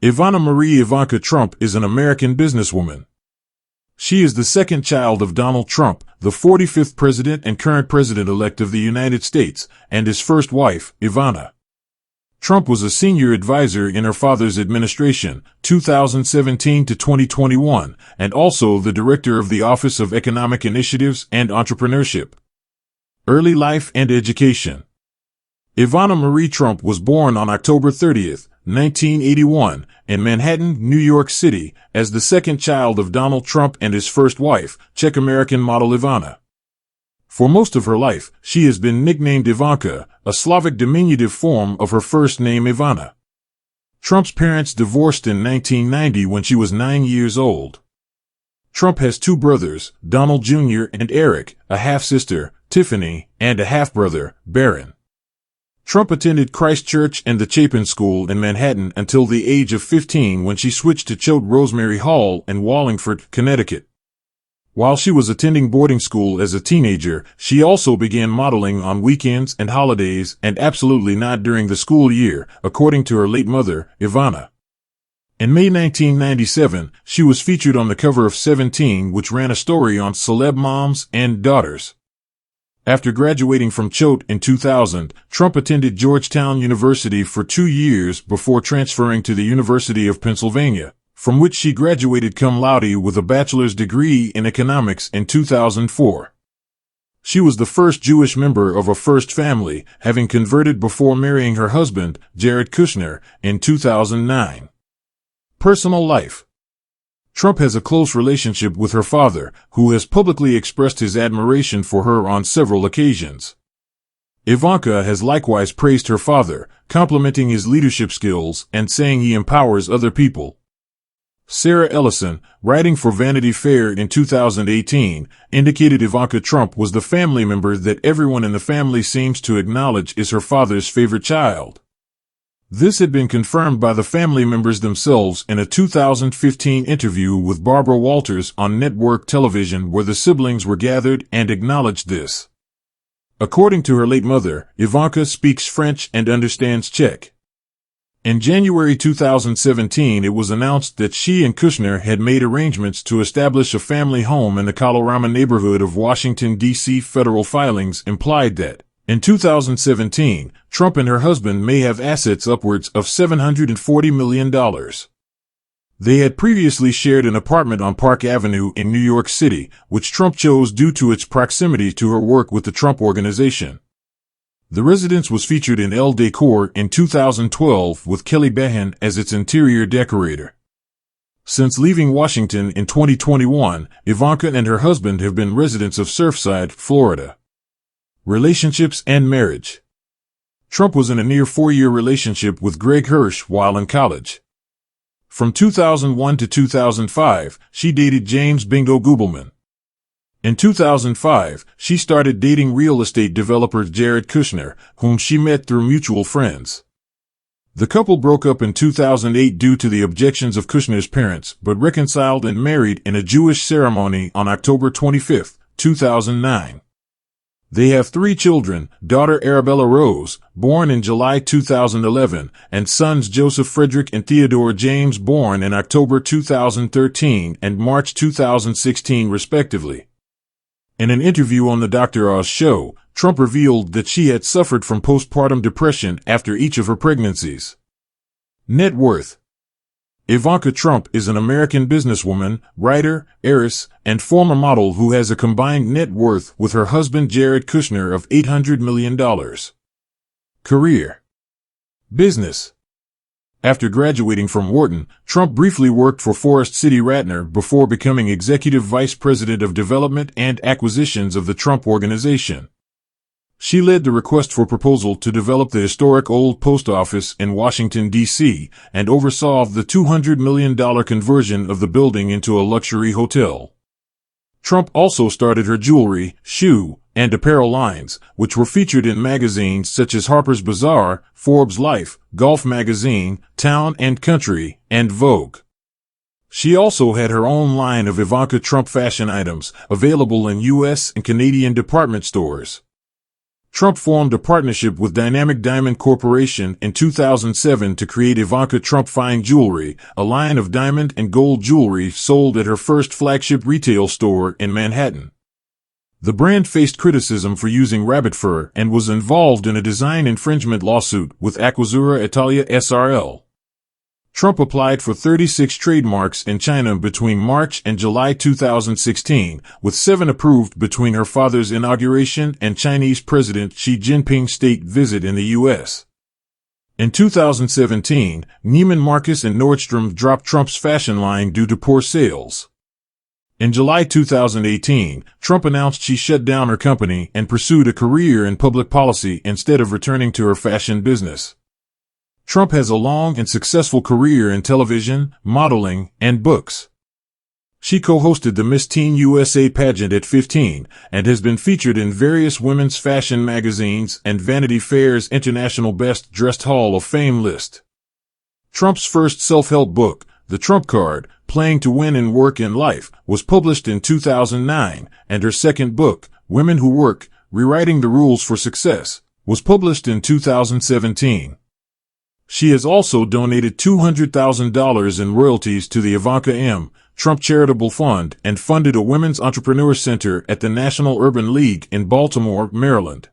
Ivana Marie Ivanka Trump is an American businesswoman. She is the second child of Donald Trump, the 45th president and current president-elect of the United States, and his first wife, Ivana. Trump was a senior advisor in her father's administration, 2017 to 2021, and also the director of the Office of Economic Initiatives and Entrepreneurship. Early life and education. Ivana Marie Trump was born on October 30, 1981, in Manhattan, New York City, as the second child of Donald Trump and his first wife, Czech-American model Ivana. For most of her life, she has been nicknamed Ivanka, a Slavic diminutive form of her first name Ivana. Trump's parents divorced in 1990 when she was 9 years old. Trump has two brothers, Donald Jr. and Eric, a half-sister, Tiffany, and a half-brother, Barron. Trump attended Christ Church and the Chapin School in Manhattan until the age of 15 when she switched to Choate Rosemary Hall in Wallingford, Connecticut. While she was attending boarding school as a teenager, she also began modeling on weekends and holidays and absolutely not during the school year, according to her late mother, Ivana. In May 1997, she was featured on the cover of 17, which ran a story on celeb moms and daughters. After graduating from Choate in 2000, Trump attended Georgetown University for 2 years before transferring to the University of Pennsylvania, from which she graduated cum laude with a bachelor's degree in economics in 2004. She was the first Jewish member of a first family, having converted before marrying her husband, Jared Kushner, in 2009. Personal life. Trump has a close relationship with her father, who has publicly expressed his admiration for her on several occasions. Ivanka has likewise praised her father, complimenting his leadership skills and saying he empowers other people. Sarah Ellison, writing for Vanity Fair in 2018, indicated Ivanka Trump was the family member that everyone in the family seems to acknowledge is her father's favorite child. This had been confirmed by the family members themselves in a 2015 interview with Barbara Walters on network television, where the siblings were gathered and acknowledged this. According to her late mother, Ivanka speaks French and understands Czech. In January 2017, it was announced that she and Kushner had made arrangements to establish a family home in the Colorama neighborhood of Washington, D.C. Federal filings implied that, in 2017, Trump and her husband may have assets upwards of $740 million. They had previously shared an apartment on Park Avenue in New York City, which Trump chose due to its proximity to her work with the Trump Organization. The residence was featured in Elle Decor in 2012 with Kelly Behan as its interior decorator. Since leaving Washington in 2021, Ivanka and her husband have been residents of Surfside, Florida. Relationships and marriage. Trump was in a near 4-year relationship with Greg Hirsch while in college. From 2001 to 2005, she dated James Bingo Gubelman. In 2005, she started dating real estate developer Jared Kushner, whom she met through mutual friends. The couple broke up in 2008 due to the objections of Kushner's parents, but reconciled and married in a Jewish ceremony on October 25, 2009. They have 3 children, daughter Arabella Rose, born in July 2011, and sons Joseph Frederick and Theodore James, born in October 2013 and March 2016 respectively. In an interview on the Dr. Oz show, Trump revealed that she had suffered from postpartum depression after each of her pregnancies. Net worth. Ivanka Trump is an American businesswoman, writer, heiress, and former model who has a combined net worth with her husband Jared Kushner of $800 million. Career. Business. After graduating from Wharton, Trump briefly worked for Forest City Ratner before becoming Executive Vice President of Development and Acquisitions of the Trump Organization. She led the request for proposal to develop the historic old post office in Washington, D.C., and oversaw the $200 million conversion of the building into a luxury hotel. Trump also started her jewelry, shoe, and apparel lines, which were featured in magazines such as Harper's Bazaar, Forbes Life, Golf Magazine, Town and Country, and Vogue. She also had her own line of Ivanka Trump fashion items, available in U.S. and Canadian department stores. Trump formed a partnership with Dynamic Diamond Corporation in 2007 to create Ivanka Trump Fine Jewelry, a line of diamond and gold jewelry sold at her first flagship retail store in Manhattan. The brand faced criticism for using rabbit fur and was involved in a design infringement lawsuit with Acquisura Italia SRL. Trump applied for 36 trademarks in China between March and July 2016, with 7 approved between her father's inauguration and Chinese President Xi Jinping's state visit in the U.S. In 2017, Neiman Marcus and Nordstrom dropped Trump's fashion line due to poor sales. In July 2018, Trump announced she shut down her company and pursued a career in public policy instead of returning to her fashion business. Trump has a long and successful career in television, modeling, and books. She co-hosted the Miss Teen USA pageant at 15 and has been featured in various women's fashion magazines and Vanity Fair's International Best Dressed Hall of Fame list. Trump's first self-help book, The Trump Card, Playing to Win in Work and Life, was published in 2009, and her second book, Women Who Work, Rewriting the Rules for Success, was published in 2017. She has also donated $200,000 in royalties to the Ivanka M. Trump Charitable Fund and funded a women's entrepreneur center at the National Urban League in Baltimore, Maryland.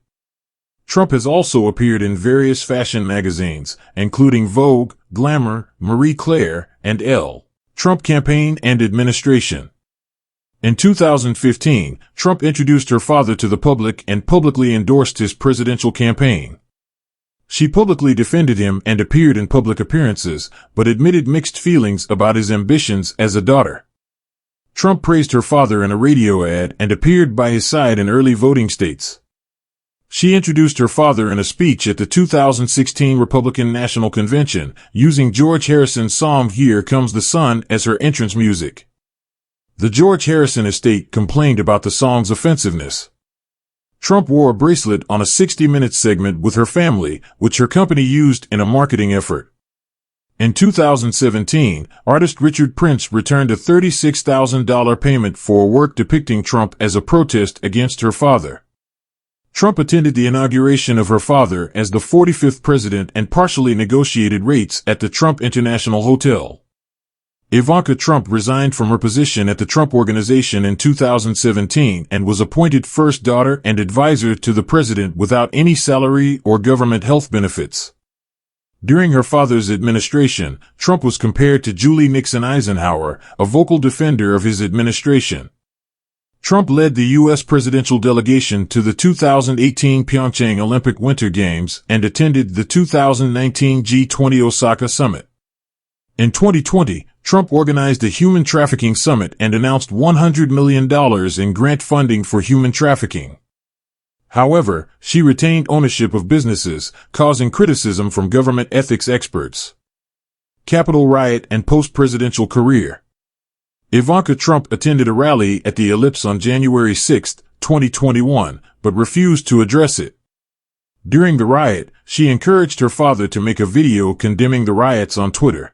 Trump has also appeared in various fashion magazines, including Vogue, Glamour, Marie Claire, and Elle. Trump Campaign and Administration. In 2015, Trump introduced her father to the public and publicly endorsed his presidential campaign. She publicly defended him and appeared in public appearances, but admitted mixed feelings about his ambitions as a daughter. Trump praised her father in a radio ad and appeared by his side in early voting states. She introduced her father in a speech at the 2016 Republican National Convention, using George Harrison's song Here Comes the Sun as her entrance music. The George Harrison estate complained about the song's offensiveness. Trump wore a bracelet on a 60 Minutes segment with her family, which her company used in a marketing effort. In 2017, artist Richard Prince returned a $36,000 payment for work depicting Trump as a protest against her father. Trump attended the inauguration of her father as the 45th president and partially negotiated rates at the Trump International Hotel. Ivanka Trump resigned from her position at the Trump Organization in 2017 and was appointed first daughter and advisor to the president without any salary or government health benefits. During her father's administration, Trump was compared to Julie Nixon Eisenhower, a vocal defender of his administration. Trump led the U.S. presidential delegation to the 2018 Pyeongchang Olympic Winter Games and attended the 2019 G20 Osaka Summit. In 2020, Trump organized a human trafficking summit and announced $100 million in grant funding for human trafficking. However, she retained ownership of businesses, causing criticism from government ethics experts. Capitol riot and post-presidential career. Ivanka Trump attended a rally at the Ellipse on January 6, 2021, but refused to address it. During the riot, she encouraged her father to make a video condemning the riots on Twitter.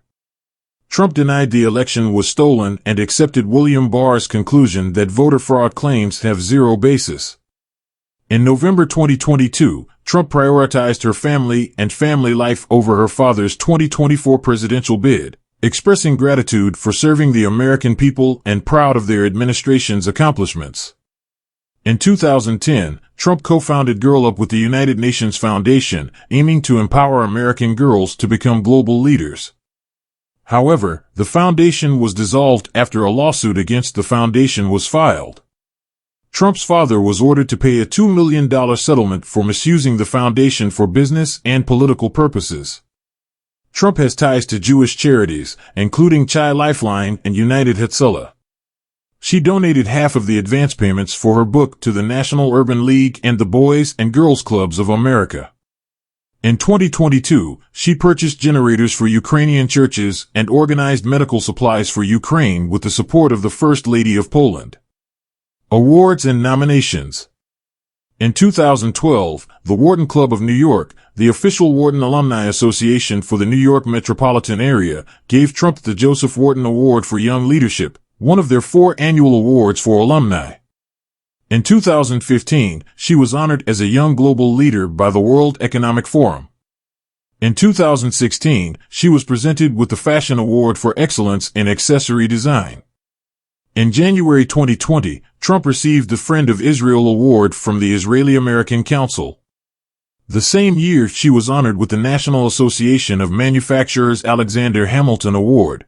Trump denied the election was stolen and accepted William Barr's conclusion that voter fraud claims have zero basis. In November 2022, Trump prioritized her family and family life over her father's 2024 presidential bid, expressing gratitude for serving the American people and proud of their administration's accomplishments. In 2010, Trump co-founded Girl Up with the United Nations Foundation, aiming to empower American girls to become global leaders. However, the foundation was dissolved after a lawsuit against the foundation was filed. Trump's father was ordered to pay a $2 million settlement for misusing the foundation for business and political purposes. Trump has ties to Jewish charities, including Chai Lifeline and United Hatzalah. She donated half of the advance payments for her book to the National Urban League and the Boys and Girls Clubs of America. In 2022, she purchased generators for Ukrainian churches and organized medical supplies for Ukraine with the support of the First Lady of Poland. Awards and nominations. In 2012, the Wharton Club of New York, the official Wharton Alumni Association for the New York metropolitan area, gave Trump the Joseph Wharton Award for Young Leadership, one of their 4 annual awards for alumni. In 2015, she was honored as a Young Global Leader by the World Economic Forum. In 2016, she was presented with the Fashion Award for Excellence in Accessory Design. In January 2020, Trump received the Friend of Israel Award from the Israeli-American Council. The same year, she was honored with the National Association of Manufacturers Alexander Hamilton Award.